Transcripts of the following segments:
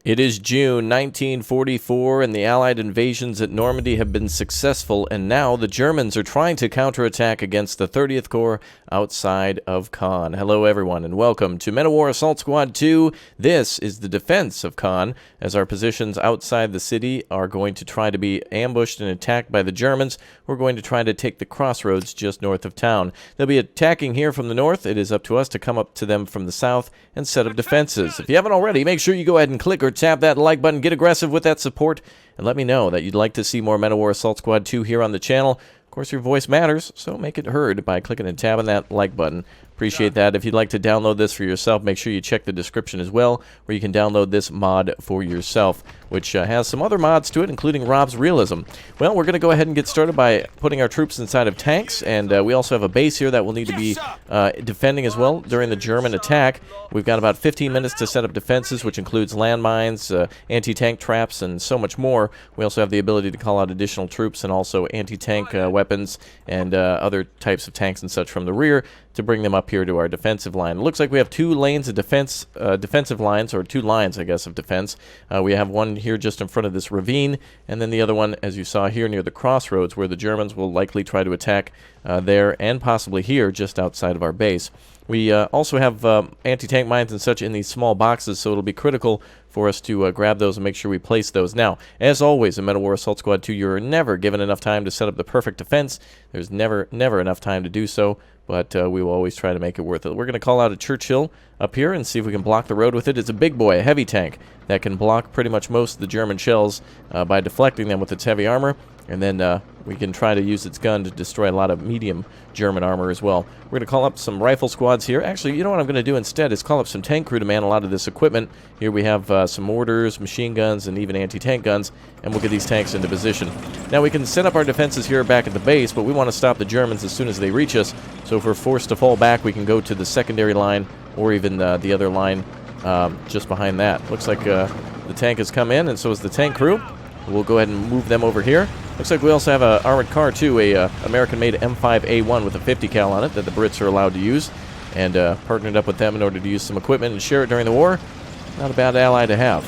It is June 1944, and the Allied invasions at Normandy have been successful, and now the Germans are trying to counterattack against the 30th Corps outside of Caen. Hello, everyone, and welcome to Men of War Assault Squad 2. This is the defense of Caen, as our positions outside the city are going to try to be ambushed and attacked by the Germans. We're going to try to take the crossroads just north of town. They'll be attacking here from the north. It is up to us to come up to them from the south and set up defenses. If you haven't already, make sure you go ahead and click or tap that like button, get aggressive with that support, and let me know that you'd like to see more Men of War Assault Squad 2 here on the channel. Of course, your voice matters, so make it heard by clicking and tapping that like button. Appreciate that. If you'd like to download this for yourself, make sure you check the description as well, where you can download this mod for yourself, which has some other mods to it, including Rob's Realism. Well, we're going to go ahead and get started by putting our troops inside of tanks, and we also have a base here that we'll need to be defending as well during the German attack. We've got about 15 minutes to set up defenses, which includes landmines, anti-tank traps, and so much more. We also have the ability to call out additional troops and also anti-tank weapons and other types of tanks and such from the rear to bring them up here to our defensive line. It looks like we have two lanes of defensive lines, or two lines, I guess, of defense. We have one here just in front of this ravine, and then the other one, as you saw here, near the crossroads, where the Germans will likely try to attack there and possibly here, just outside of our base. We also have anti-tank mines and such in these small boxes, so it'll be critical for us to grab those and make sure we place those. Now, as always, in Men of War Assault Squad 2, you're never given enough time to set up the perfect defense. There's never enough time to do so, but we will always try to make it worth it. We're going to call out a Churchill up here and see if we can block the road with it. It's a big boy, a heavy tank, that can block pretty much most of the German shells by deflecting them with its heavy armor, and then we can try to use its gun to destroy a lot of medium German armor as well. We're going to call up some rifle squads here. Actually, you know what I'm going to do instead is call up some tank crew to man a lot of this equipment. Here we have some mortars, machine guns, and even anti-tank guns, and we'll get these tanks into position. Now, we can set up our defenses here back at the base, but we want to stop the Germans as soon as they reach us. So if we're forced to fall back, we can go to the secondary line or even the other line just behind that. Looks like the tank has come in, and so has the tank crew. We'll go ahead and move them over here. Looks like we also have an armored car, too, a American-made M5A1 with a 50 cal on it that the Brits are allowed to use, and partnered up with them in order to use some equipment and share it during the war. Not a bad ally to have.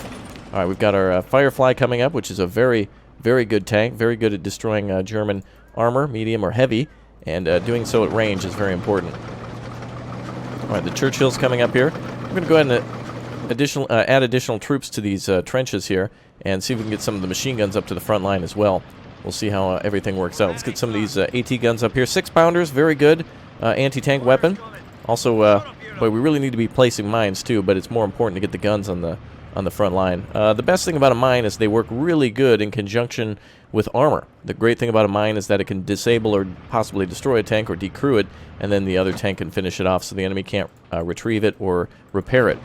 All right, we've got our Firefly coming up, which is a very, very good tank, very good at destroying German armor, medium or heavy, and doing so at range is very important. All right, the Churchill's coming up here. We're going to go ahead and add additional troops to these trenches here and see if we can get some of the machine guns up to the front line as well. We'll see how everything works out. Let's get some of these AT guns up here. 6-pounders, very good anti-tank weapon. Also, boy, we really need to be placing mines too, but it's more important to get the guns on the front line. The best thing about a mine is they work really good in conjunction with armor. The great thing about a mine is that it can disable or possibly destroy a tank or decrew it, and then the other tank can finish it off so the enemy can't retrieve it or repair it.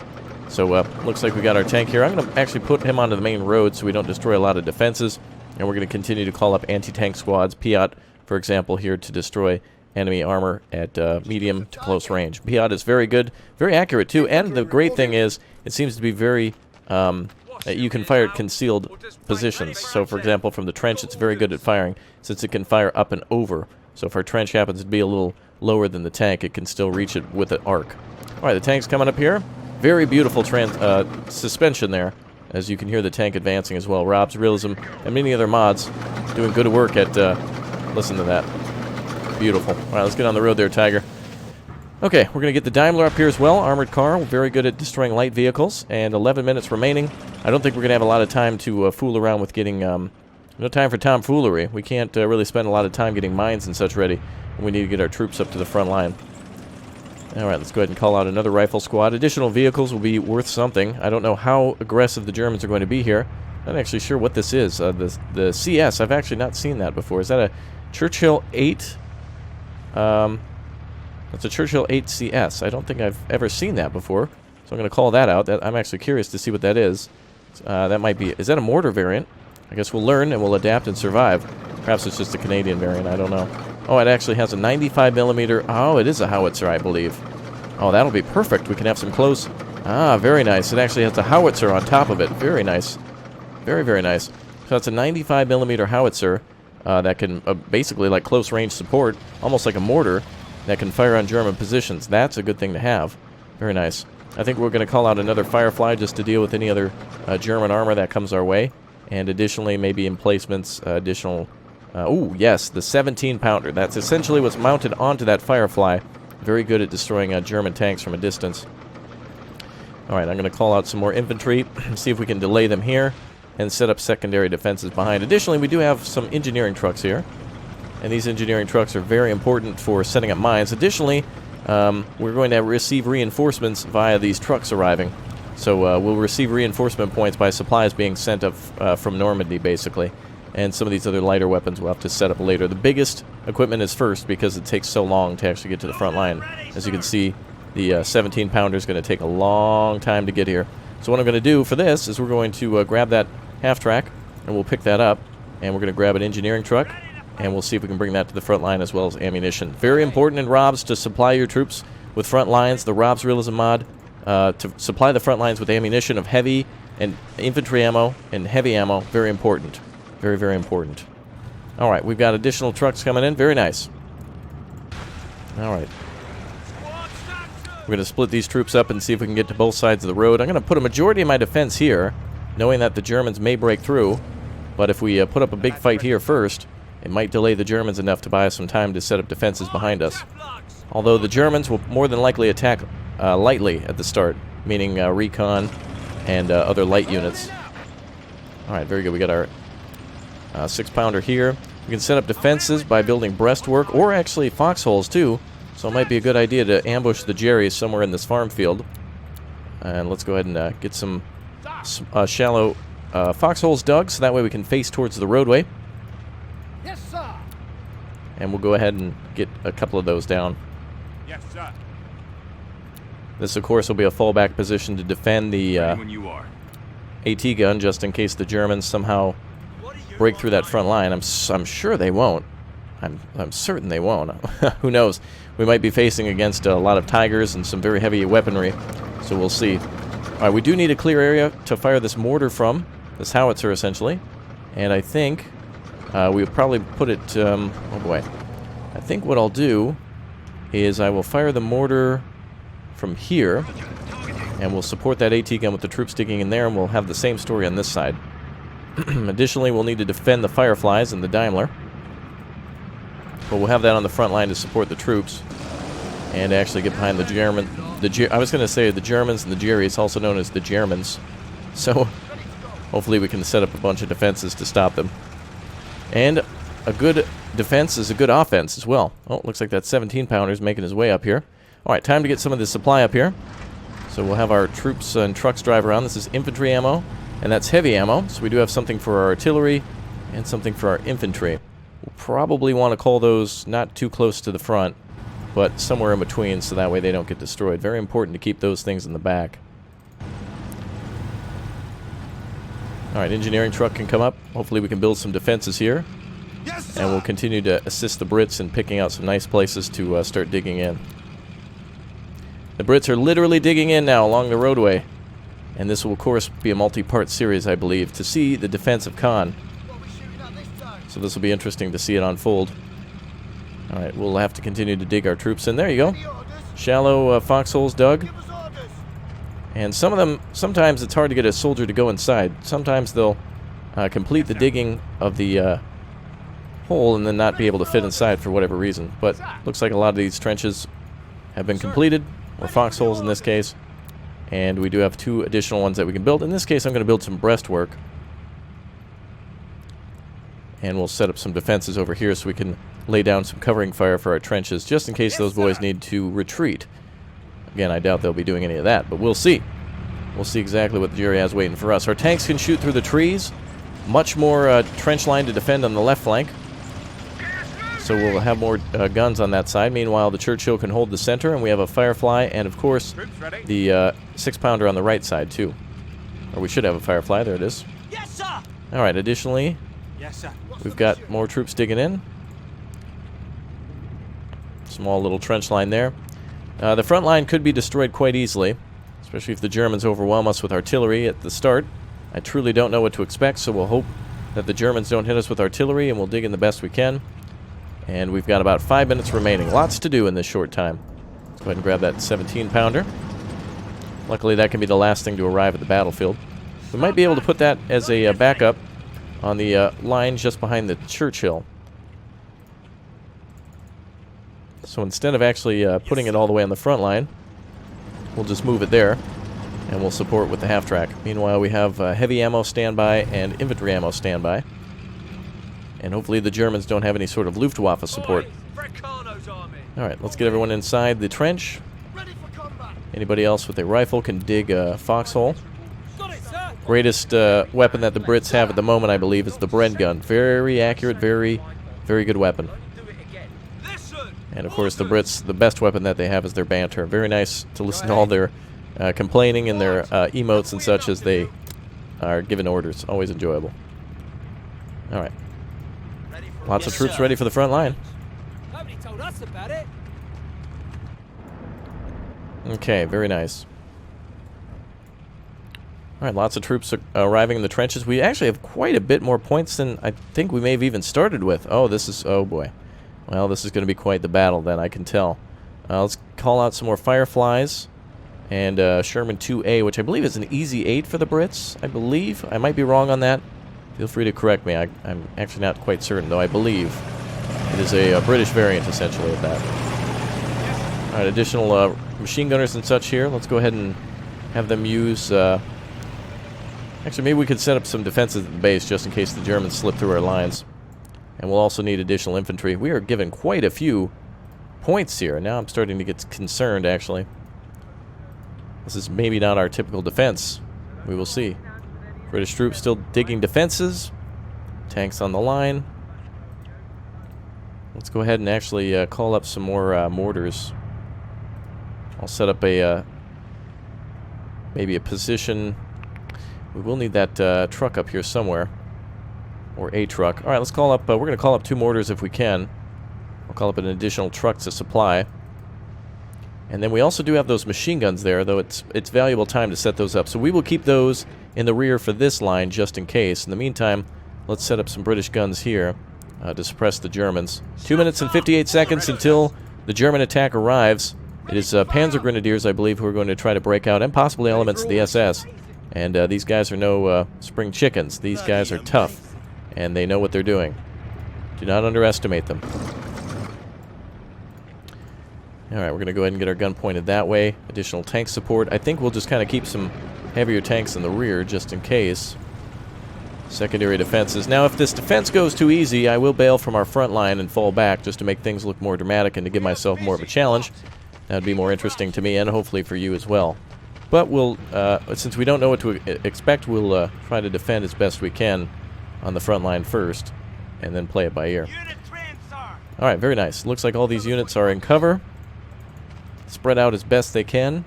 So looks like we got our tank here. I'm going to actually put him onto the main road so we don't destroy a lot of defenses. And we're going to continue to call up anti-tank squads, Piat, for example, here to destroy enemy armor at medium to close range. Piat is very good, very accurate too, and the great thing is it seems to be very, you can fire at concealed positions. So, for example, from the trench, it's very good at firing since it can fire up and over. So if our trench happens to be a little lower than the tank, it can still reach it with an arc. All right, the tank's coming up here. Very beautiful suspension there, as you can hear the tank advancing as well. Rob's Realism and many other mods doing good work at, listen to that. Beautiful. All right, let's get on the road there, Tiger. Okay, we're going to get the Daimler up here as well. Armored car, very good at destroying light vehicles, and 11 minutes remaining. I don't think we're going to have a lot of time to fool around with getting, no time for tomfoolery. We can't really spend a lot of time getting mines and such ready, and we need to get our troops up to the front line. All right, let's go ahead and call out another rifle squad. Additional vehicles will be worth something. I don't know how aggressive the Germans are going to be here. I'm not actually sure what this is. The CS, I've actually not seen that before. Is that a Churchill 8? That's a Churchill 8 CS. I don't think I've ever seen that before. So I'm going to call that out. I'm actually curious to see what that is. That might be... Is that a mortar variant? I guess we'll learn and we'll adapt and survive. Perhaps it's just a Canadian variant. I don't know. Oh, it actually has a 95mm. Oh, it is a howitzer, I believe. Oh, that'll be perfect. We can have some close... Ah, very nice. It actually has a howitzer on top of it. Very nice. Very, very nice. So that's a 95mm howitzer that can basically like close range support, almost like a mortar, that can fire on German positions. That's a good thing to have. Very nice. I think we're going to call out another Firefly just to deal with any other German armor that comes our way. And additionally, maybe emplacements, additional... oh, yes, the 17-pounder. That's essentially what's mounted onto that Firefly. Very good at destroying German tanks from a distance. Alright, I'm going to call out some more infantry, see if we can delay them here, and set up secondary defenses behind. Additionally, we do have some engineering trucks here. And these engineering trucks are very important for setting up mines. Additionally, we're going to receive reinforcements via these trucks arriving. So we'll receive reinforcement points by supplies being sent up from Normandy, basically. And some of these other lighter weapons we'll have to set up later. The biggest equipment is first because it takes so long to actually get to the front line. As you can see, the 17-pounder is going to take a long time to get here. So what I'm going to do for this is we're going to grab that half-track, and we'll pick that up. And we're going to grab an engineering truck, and we'll see if we can bring that to the front line as well as ammunition. Very important in ROBs to supply your troops with front lines. The ROBs Realism mod, to supply the front lines with ammunition of heavy and infantry ammo and heavy ammo. Very important. Very, very important. Alright, we've got additional trucks coming in. Very nice. Alright. We're going to split these troops up and see if we can get to both sides of the road. I'm going to put a majority of my defense here, knowing that the Germans may break through. But if we put up a big fight here first, it might delay the Germans enough to buy us some time to set up defenses behind us. Although the Germans will more than likely attack lightly at the start, meaning recon and other light units. Alright, very good. We got our 6-pounder here. We can set up defenses by building breastwork, or actually foxholes too. So it might be a good idea to ambush the Jerrys somewhere in this farm field. And let's go ahead and get some shallow foxholes dug, so that way we can face towards the roadway. Yes, sir. And we'll go ahead and get a couple of those down. Yes, sir. This, of course, will be a fallback position to defend the AT gun, just in case the Germans somehow break through that front line. I'm sure they won't. I'm certain they won't. Who knows? We might be facing against a lot of Tigers and some very heavy weaponry, so we'll see. Alright, we do need a clear area to fire this mortar from, this howitzer, essentially. And I think we'll probably put it... oh boy. I think what I'll do is I will fire the mortar from here, and we'll support that AT gun with the troops digging in there, and we'll have the same story on this side. Additionally, we'll need to defend the Fireflies and the Daimler. But we'll have that on the front line to support the troops. And actually get behind the German... I was going to say the Germans and the Jerrys, also known as the Germans. So, hopefully we can set up a bunch of defenses to stop them. And a good defense is a good offense as well. Oh, looks like that 17-pounder is making his way up here. Alright, time to get some of this supply up here. So we'll have our troops and trucks drive around. This is infantry ammo, and that's heavy ammo. So we do have something for our artillery and something for our infantry. We'll probably want to call those not too close to the front, but somewhere in between, so that way they don't get destroyed. Very important to keep those things in the back. Alright, engineering truck can come up. Hopefully we can build some defenses here. Yes, And we'll continue to assist the Brits in picking out some nice places to start digging in. The Brits are literally digging in now along the roadway. And this will, of course, be a multi-part series, I believe, to see the defense of Caen. So this will be interesting to see it unfold. Alright, we'll have to continue to dig our troops in. There you go. Shallow foxholes dug. And some of them, sometimes it's hard to get a soldier to go inside. Sometimes they'll complete the digging of the hole and then not be able to fit inside for whatever reason. But looks like a lot of these trenches have been completed, or foxholes in this case. And we do have 2 additional ones that we can build. In this case, I'm going to build some breastwork. And we'll set up some defenses over here so we can lay down some covering fire for our trenches, just in case those boys need to retreat. Again, I doubt they'll be doing any of that, but we'll see. We'll see exactly what the Jerry has waiting for us. Our tanks can shoot through the trees. Much more trench line to defend on the left flank. So we'll have more guns on that side. Meanwhile, the Churchill can hold the center, and we have a Firefly, and of course, the 6-pounder on the right side, too. Or we should have a Firefly. There it is. Yes, sir. Alright, additionally, Yes, sir. we've got more troops digging in. Small little trench line there. The front line could be destroyed quite easily, especially if the Germans overwhelm us with artillery at the start. I truly don't know what to expect, so we'll hope that the Germans don't hit us with artillery, and we'll dig in the best we can. And we've got about 5 minutes remaining. Lots to do in this short time. Let's go ahead and grab that 17-pounder. Luckily, that can be the last thing to arrive at the battlefield. We might be able to put that as a backup on the line just behind the Churchill. So instead of actually putting it all the way on the front line, we'll just move it there, and we'll support with the half-track. Meanwhile, we have heavy ammo standby and infantry ammo standby. And hopefully the Germans don't have any sort of Luftwaffe support. Alright, let's get everyone inside the trench. Anybody else with a rifle can dig a foxhole. Greatest weapon that the Brits have at the moment, I believe, is the Bren gun. Very accurate, very good weapon. And of course, the Brits, the best weapon that they have is their banter. Very nice to listen to all their complaining and their emotes and such as they are giving orders. Always enjoyable. Alright. Lots of troops ready for the front line. Nobody told us about it. Okay, very nice. Alright, lots of troops arriving in the trenches. We actually have quite a bit more points than I think we may have even started with. Oh, this is... oh boy. Well, this is going to be quite the battle then, I can tell. Let's call out some more Fireflies. And Sherman 2A, which I believe is an easy 8 for the Brits, I believe. I might be wrong on that. Feel free to correct me. I'm actually not quite certain, though I believe it is a British variant, essentially, of that. Alright, additional machine gunners and such here. Let's go ahead and have them use... actually, maybe we could set up some defenses at the base just in case the Germans slip through our lines. And we'll also need additional infantry. We are given quite a few points here. Now I'm starting to get concerned, actually. This is maybe not our typical defense. We will see. British troops still digging defenses. Tanks on the line. Let's go ahead and actually call up some more mortars. I'll set up a maybe a position. We will need that truck up here somewhere. Or a truck. Alright, let's call up... we're going to call up 2 mortars if we can. We'll call up an additional truck to supply. And then we also do have those machine guns there, though it's valuable time to set those up. So we will keep those in the rear for this line just in case. In the meantime, let's set up some British guns here to suppress the Germans. 2 minutes and 58 seconds until the German attack arrives. It is Panzer Grenadiers, I believe, who are going to try to break out, and possibly elements of the SS. And these guys are no spring chickens. These guys are tough, and they know what they're doing. Do not underestimate them. Alright, we're going to go ahead and get our gun pointed that way. Additional tank support. I think we'll just kind of keep some heavier tanks in the rear just in case. Secondary defenses. Now, if this defense goes too easy, I will bail from our front line and fall back just to make things look more dramatic and to give myself more of a challenge. That would be more interesting to me and hopefully for you as well. But we'll, since we don't know what to expect, we'll try to defend as best we can on the front line first and then play it by ear. Alright, very nice. Looks like all these units are in cover. Spread out as best they can.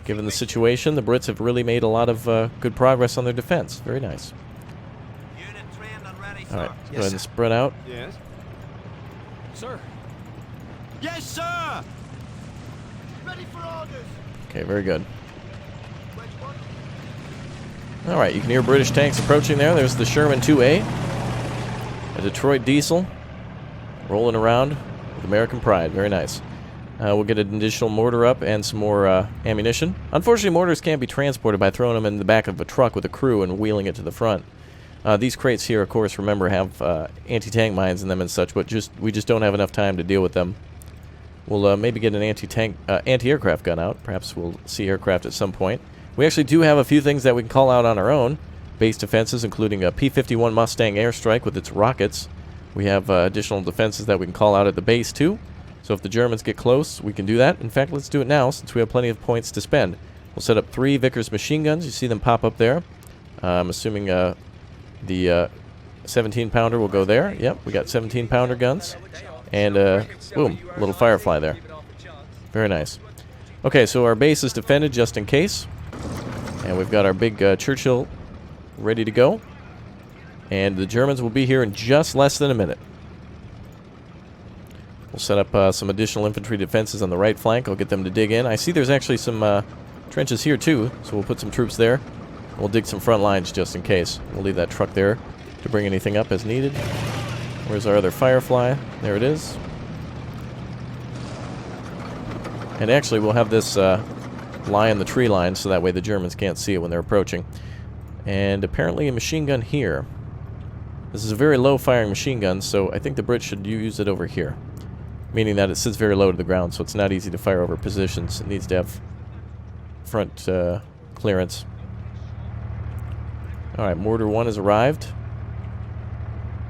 Given the situation, the Brits have really made a lot of good progress on their defense. Very nice. Alright, let's go ahead and spread out. Yes. Sir. Yes, sir! Ready for orders! Okay, very good. Alright, you can hear British tanks approaching there. There's the Sherman 2A. A Detroit diesel. Rolling around with American pride. Very nice. We'll get an additional mortar up and some more ammunition. Unfortunately, mortars can't be transported by throwing them in the back of a truck with a crew and wheeling it to the front. These crates here, of course, remember, have anti-tank mines in them and such, but we just don't have enough time to deal with them. We'll maybe get an anti-aircraft gun out. Perhaps we'll see aircraft at some point. We actually do have a few things that we can call out on our own. Base defenses, including a P-51 Mustang airstrike with its rockets. We have additional defenses that we can call out at the base, too. So if the Germans get close, we can do that. In fact, let's do it now, since we have plenty of points to spend. We'll set up 3 Vickers machine guns. You see them pop up there. I'm assuming the 17-pounder will go there. Yep, we got 17-pounder guns. And, boom, little Firefly there. Very nice. Okay, so our base is defended just in case. And we've got our big Churchill ready to go. And the Germans will be here in just less than a minute. We'll set up some additional infantry defenses on the right flank. I'll get them to dig in. I see there's actually some trenches here, too, so we'll put some troops there. We'll dig some front lines just in case. We'll leave that truck there to bring anything up as needed. Where's our other Firefly? There it is. And actually, we'll have this lie in the tree line so that way the Germans can't see it when they're approaching. And apparently a machine gun here. This is a very low firing machine gun, so I think the Brits should use it over here. Meaning that it sits very low to the ground, so it's not easy to fire over positions. It needs to have front clearance. Alright, Mortar 1 has arrived.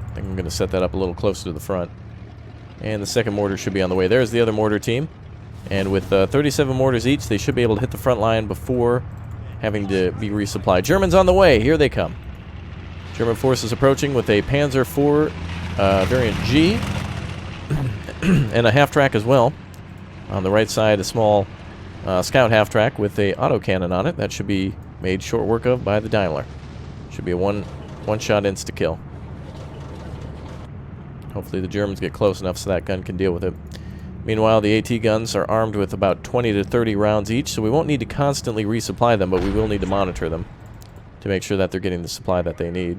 I think I'm going to set that up a little closer to the front. And the second mortar should be on the way. There's the other mortar team. And with 37 mortars each, they should be able to hit the front line before having to be resupplied. Germans on the way. Here they come. German forces approaching with a Panzer IV variant G and a half-track as well. On the right side, a small scout half-track with a autocannon on it. That should be made short work of by the Daimler. Should be a one-shot insta-kill. Hopefully the Germans get close enough so that gun can deal with it. Meanwhile, the AT guns are armed with about 20 to 30 rounds each, so we won't need to constantly resupply them, but we will need to monitor them to make sure that they're getting the supply that they need.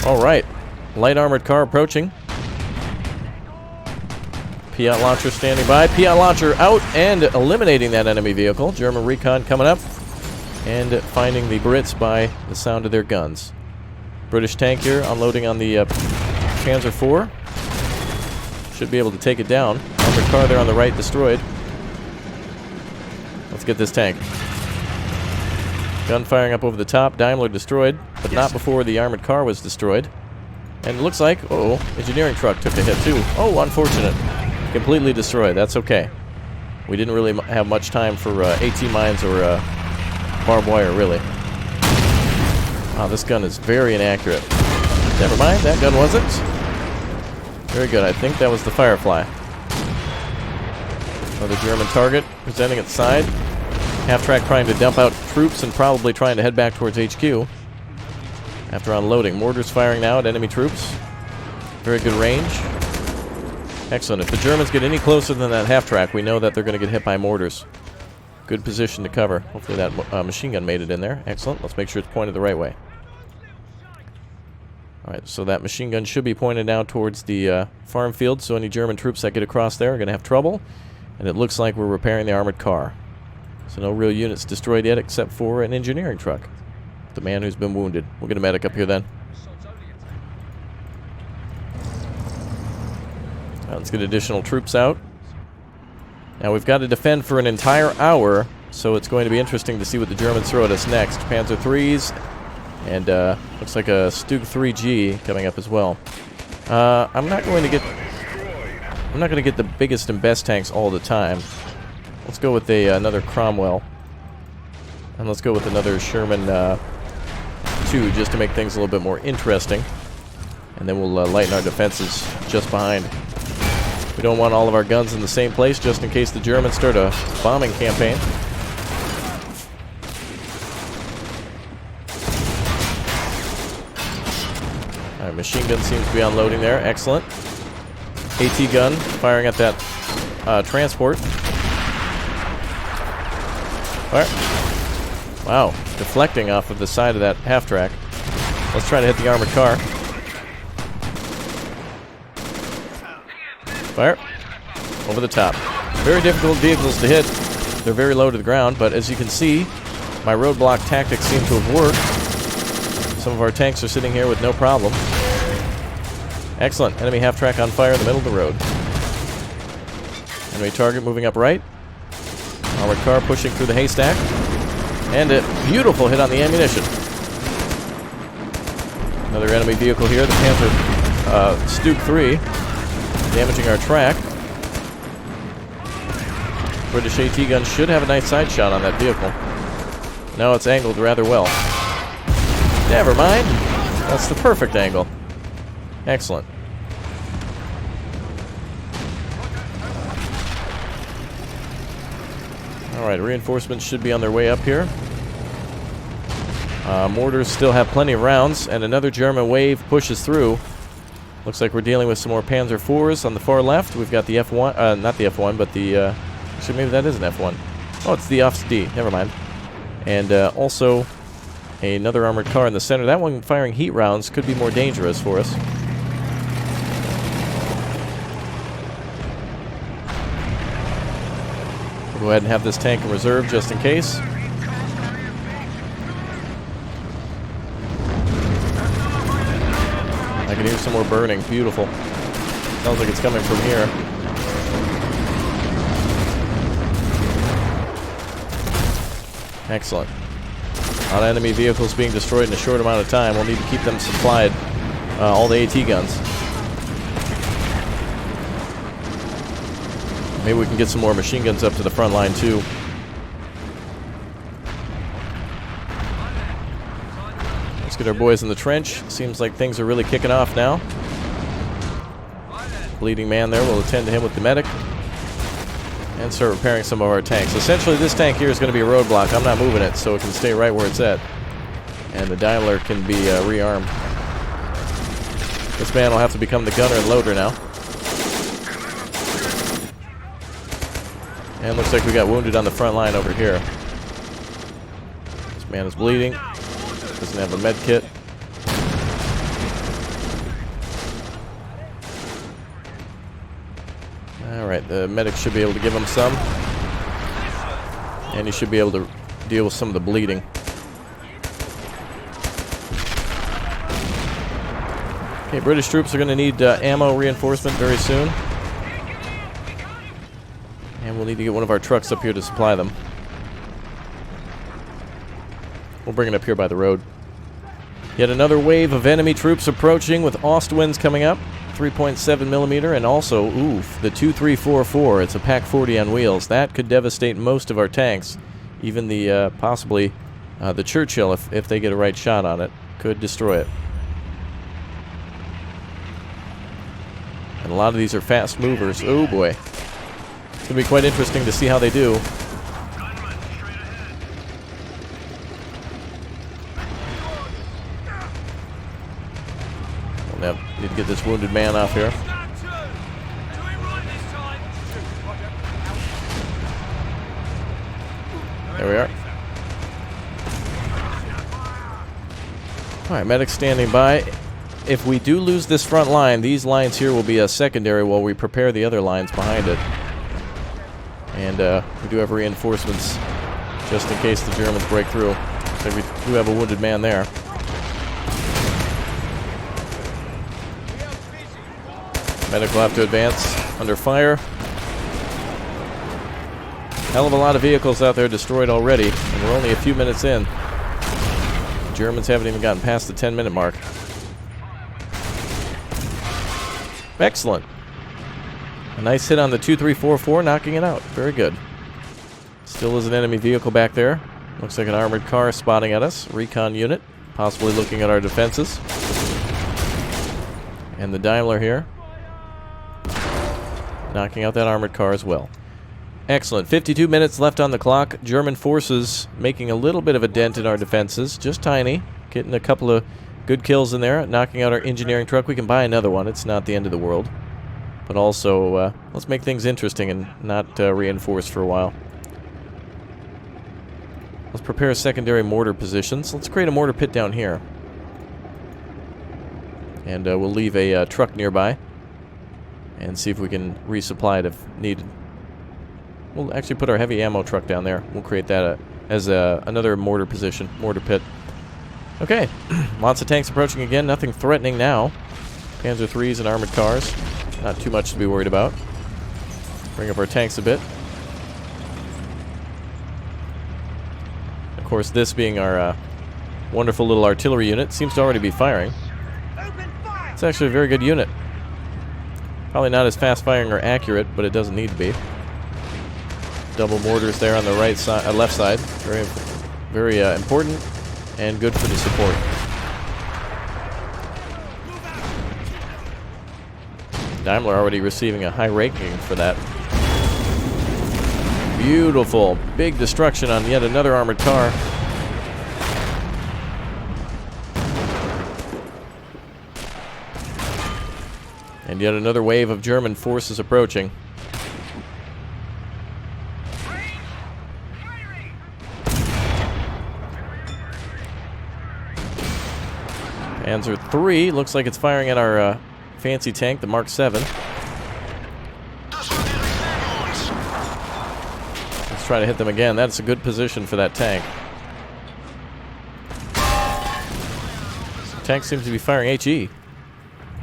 Alright, light armored car approaching. Piat launcher standing by. Piat launcher out and eliminating that enemy vehicle. German recon coming up and finding the Brits by the sound of their guns. British tank here unloading on the Panzer IV. Should be able to take it down. Armored car there on the right destroyed. Let's get this tank. Gun firing up over the top. Daimler destroyed, but not before the armored car was destroyed. And it looks like, engineering truck took a hit too. Oh, unfortunate. Completely destroyed. That's okay. We didn't really have much time for AT mines or barbed wire, really. Wow, this gun is very inaccurate. Never mind, that gun wasn't. Very good. I think that was the Firefly. Another German target presenting its side. Half-track trying to dump out troops and probably trying to head back towards HQ. After unloading. Mortars firing now at enemy troops. Very good range. Excellent. If the Germans get any closer than that half-track, we know that they're going to get hit by mortars. Good position to cover. Hopefully that machine gun made it in there. Excellent. Let's make sure it's pointed the right way. Alright, so that machine gun should be pointed now towards the farm field, so any German troops that get across there are going to have trouble. And it looks like we're repairing the armored car. So no real units destroyed yet except for an engineering truck. The man who's been wounded. We'll get a medic up here then. Let's get additional troops out. Now we've got to defend for an entire hour, so it's going to be interesting to see what the Germans throw at us next. Panzer IIIs, and looks like a Stug 3G coming up as well. I'm not going to get the biggest and best tanks all the time. Let's go with another Cromwell, and let's go with another Sherman 2 just to make things a little bit more interesting. And then we'll lighten our defenses just behind. We don't want all of our guns in the same place just in case the Germans start a bombing campaign. Alright, machine gun seems to be unloading there. Excellent. AT gun firing at that transport. Alright. Wow. Deflecting off of the side of that half-track. Let's try to hit the armored car. Fire. Over the top. Very difficult vehicles to hit. They're very low to the ground, but as you can see, my roadblock tactics seem to have worked. Some of our tanks are sitting here with no problem. Excellent. Enemy half-track on fire in the middle of the road. Enemy target moving up right. Armored car pushing through the haystack. And a beautiful hit on the ammunition. Another enemy vehicle here, the Panther Stug 3. Damaging our track. British AT gun should have a nice side shot on that vehicle. No, it's angled rather well. Never mind. That's the perfect angle. Excellent. Alright, reinforcements should be on their way up here. Mortars still have plenty of rounds, and another German wave pushes through. Looks like we're dealing with some more Panzer IVs on the far left. We've got the F1, not the F1, but the, actually maybe that is an F1. Oh, it's the Offs D, never mind. And also another armored car in the center. That one firing heat rounds could be more dangerous for us. Go ahead and have this tank in reserve just in case. I can hear some more burning. Beautiful. Sounds like it's coming from here. Excellent. A lot of enemy vehicles being destroyed in a short amount of time. We'll need to keep them supplied. All the AT guns. Maybe we can get some more machine guns up to the front line too. Let's get our boys in the trench. Seems like things are really kicking off now. Bleeding man there. We'll attend to him with the medic. And start repairing some of our tanks. Essentially, this tank here is going to be a roadblock. I'm not moving it, so it can stay right where it's at. And the Daimler can be rearmed. This man will have to become the gunner and loader now. And looks like we got wounded on the front line over here. This man is bleeding. Doesn't have a med kit. Alright, the medic should be able to give him some. And he should be able to deal with some of the bleeding. Okay, British troops are going to need ammo reinforcement very soon. And we'll need to get one of our trucks up here to supply them. We'll bring it up here by the road. Yet another wave of enemy troops approaching with Ostwinds coming up. 3.7 millimeter, and also, oof, the 2344. It's a P.A.Q. on wheels. That could devastate most of our tanks. Even the, possibly, the Churchill, if they get a right shot on it, could destroy it. And a lot of these are fast movers. Oh boy. It's going to be quite interesting to see how they do. We'll need to get this wounded man off here. There we are. Alright, medics standing by. If we do lose this front line, these lines here will be a secondary while we prepare the other lines behind it. And we do have reinforcements just in case the Germans break through. So we do have a wounded man there. Medic will have to advance under fire. Hell of a lot of vehicles out there destroyed already, and we're only a few minutes in. The Germans haven't even gotten past the 10-minute mark. Excellent. A nice hit on the 2344, knocking it out. Very good. Still is an enemy vehicle back there. Looks like an armored car spotting at us. Recon unit, possibly looking at our defenses. And the Daimler here, knocking out that armored car as well. Excellent. 52 minutes left on the clock. German forces making a little bit of a dent in our defenses. Just tiny. Getting a couple of good kills in there. Knocking out our engineering truck. We can buy another one. It's not the end of the world. But also, let's make things interesting and not reinforce for a while. Let's prepare secondary mortar positions. Let's create a mortar pit down here. And we'll leave a truck nearby. And see if we can resupply it if needed. We'll actually put our heavy ammo truck down there. We'll create that as another mortar position, mortar pit. Okay, lots of tanks approaching again. Nothing threatening now. Panzer IIIs and armored cars. Not too much to be worried about. Bring up our tanks a bit. Of course, this being our wonderful little artillery unit, seems to already be firing. It's actually a very good unit. Probably not as fast firing or accurate, but it doesn't need to be. Double mortars there on the right side, left side. Very important and good for the support. Daimler already receiving a high ranking for that. Beautiful. Big destruction on yet another armored car. And yet another wave of German forces approaching. Panzer III looks like it's firing at our fancy tank, the Mark 7. Looks try to hit them again. That's a good position for that tank. Tank seems to be firing HE.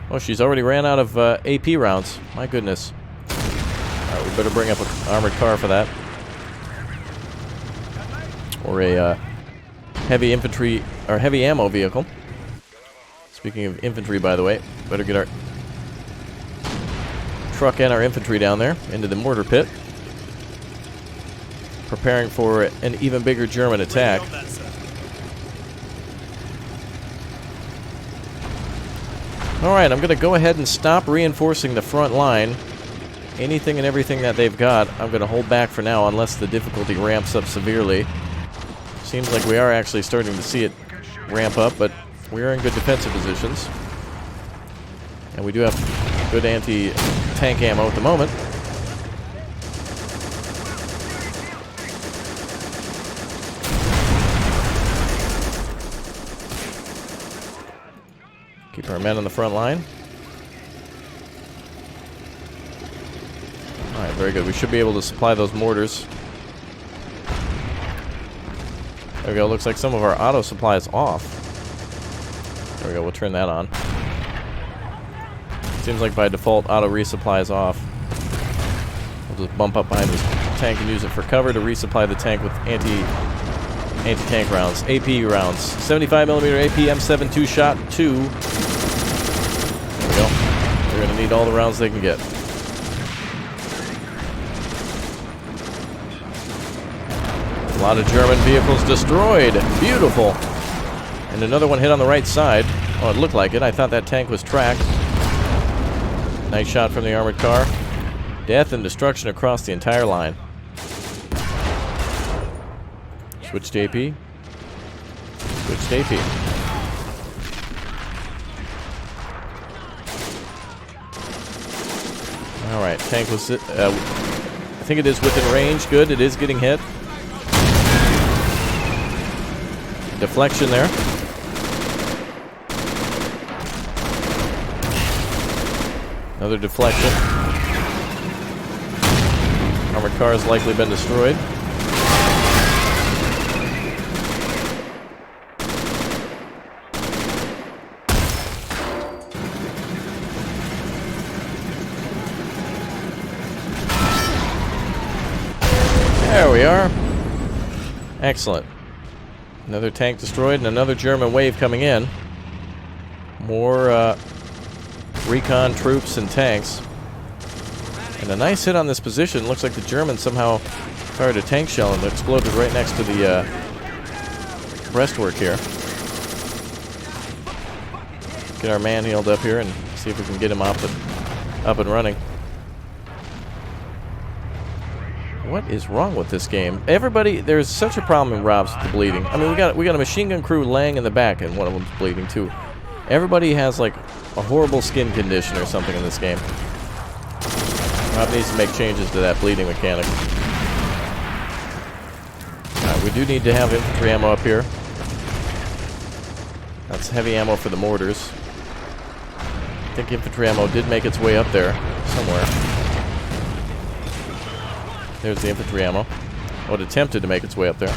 Oh, she's already ran out of AP rounds. My goodness. Alright, we better bring up an armored car for that. Or a heavy infantry, or heavy ammo vehicle. Speaking of infantry, by the way, better get our truck and our infantry down there into the mortar pit. Preparing for an even bigger German attack. Alright, I'm going to go ahead and stop reinforcing the front line. Anything and everything that they've got, I'm going to hold back for now unless the difficulty ramps up severely. Seems like we are actually starting to see it ramp up, but we are in good defensive positions. And we do have good anti-tank ammo at the moment. Keep our men on the front line. Alright, very good. We should be able to supply those mortars. There we go. Looks like some of our auto supply is off. There we go. We'll turn that on. Seems like by default auto resupply is off. We'll just bump up behind this tank and use it for cover to resupply the tank with anti-tank rounds. AP rounds. 75mm AP M7 2-shot 2. There we go. They're going to need all the rounds they can get. A lot of German vehicles destroyed. Beautiful. And another one hit on the right side. Oh, it looked like it. I thought that tank was tracked. Nice shot from the armored car. Death and destruction across the entire line. Switch to AP. Switch to AP. Alright, tank was... I think it is within range. Good, it is getting hit. Deflection there. Another deflection. Armored car has likely been destroyed. There we are. Excellent. Another tank destroyed and another German wave coming in. More recon troops and tanks. And a nice hit on this position. Looks like the Germans somehow fired a tank shell and exploded right next to the breastwork here. Get our man healed up here and see if we can get him up and running. What is wrong with this game? Everybody, there's such a problem in Robs with the bleeding. I mean, we got a machine gun crew laying in the back, and one of them's bleeding too. Everybody has like a horrible skin condition or something in this game. Rob needs to make changes to that bleeding mechanic. We do need to have infantry ammo up here. That's heavy ammo for the mortars. I think infantry ammo did make its way up there somewhere. There's the infantry ammo. Oh, it attempted to make its way up there.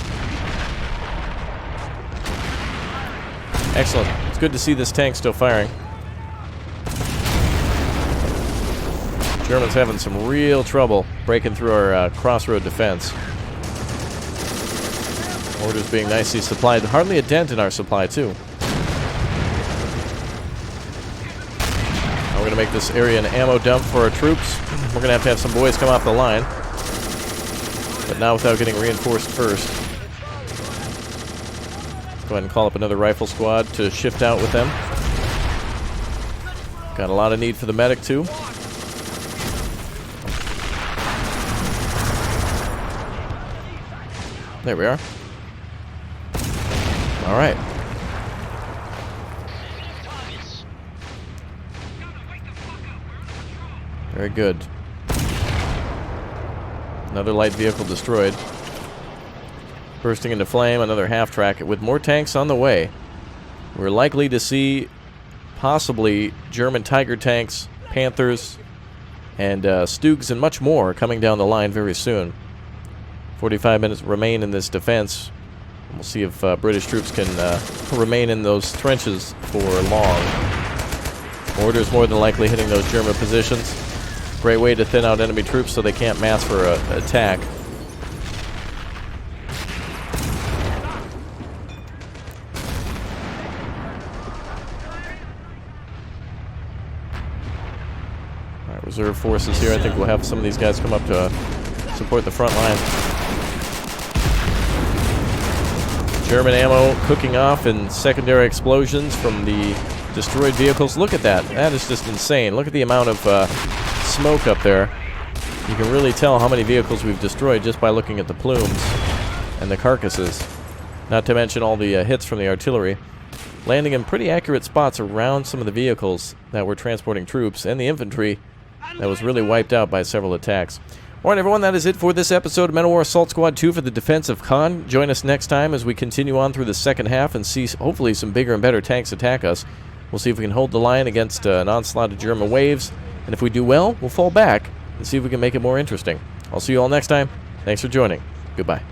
Excellent. It's good to see this tank still firing. Germans having some real trouble breaking through our crossroad defense. Orders being nicely supplied. Hardly a dent in our supply, too. Now we're going to make this area an ammo dump for our troops. We're going to have some boys come off the line. But not without getting reinforced first. Go ahead and call up another rifle squad to shift out with them. Got a lot of need for the medic, too. There we are. All right. Very good. Another light vehicle destroyed. Bursting into flame, another half-track with more tanks on the way. We're likely to see possibly German Tiger tanks, Panthers, and Stugs and much more coming down the line very soon. 45 minutes remain in this defense. We'll see if British troops can remain in those trenches for long. Mortars more than likely hitting those German positions. Great way to thin out enemy troops so they can't mass for an attack. Alright, reserve forces here. I think we'll have some of these guys come up to support the front line. German ammo cooking off in secondary explosions from the destroyed vehicles. Look at that. That is just insane. Look at the amount of smoke up there. You can really tell how many vehicles we've destroyed just by looking at the plumes and the carcasses. Not to mention all the hits from the artillery. Landing in pretty accurate spots around some of the vehicles that were transporting troops and the infantry that was really wiped out by several attacks. Alright everyone, that is it for this episode of Metal War Assault Squad 2 for the defense of Caen. Join us next time as we continue on through the second half and see hopefully some bigger and better tanks attack us. We'll see if we can hold the line against an onslaught of German waves, and if we do well, we'll fall back and see if we can make it more interesting. I'll see you all next time. Thanks for joining. Goodbye.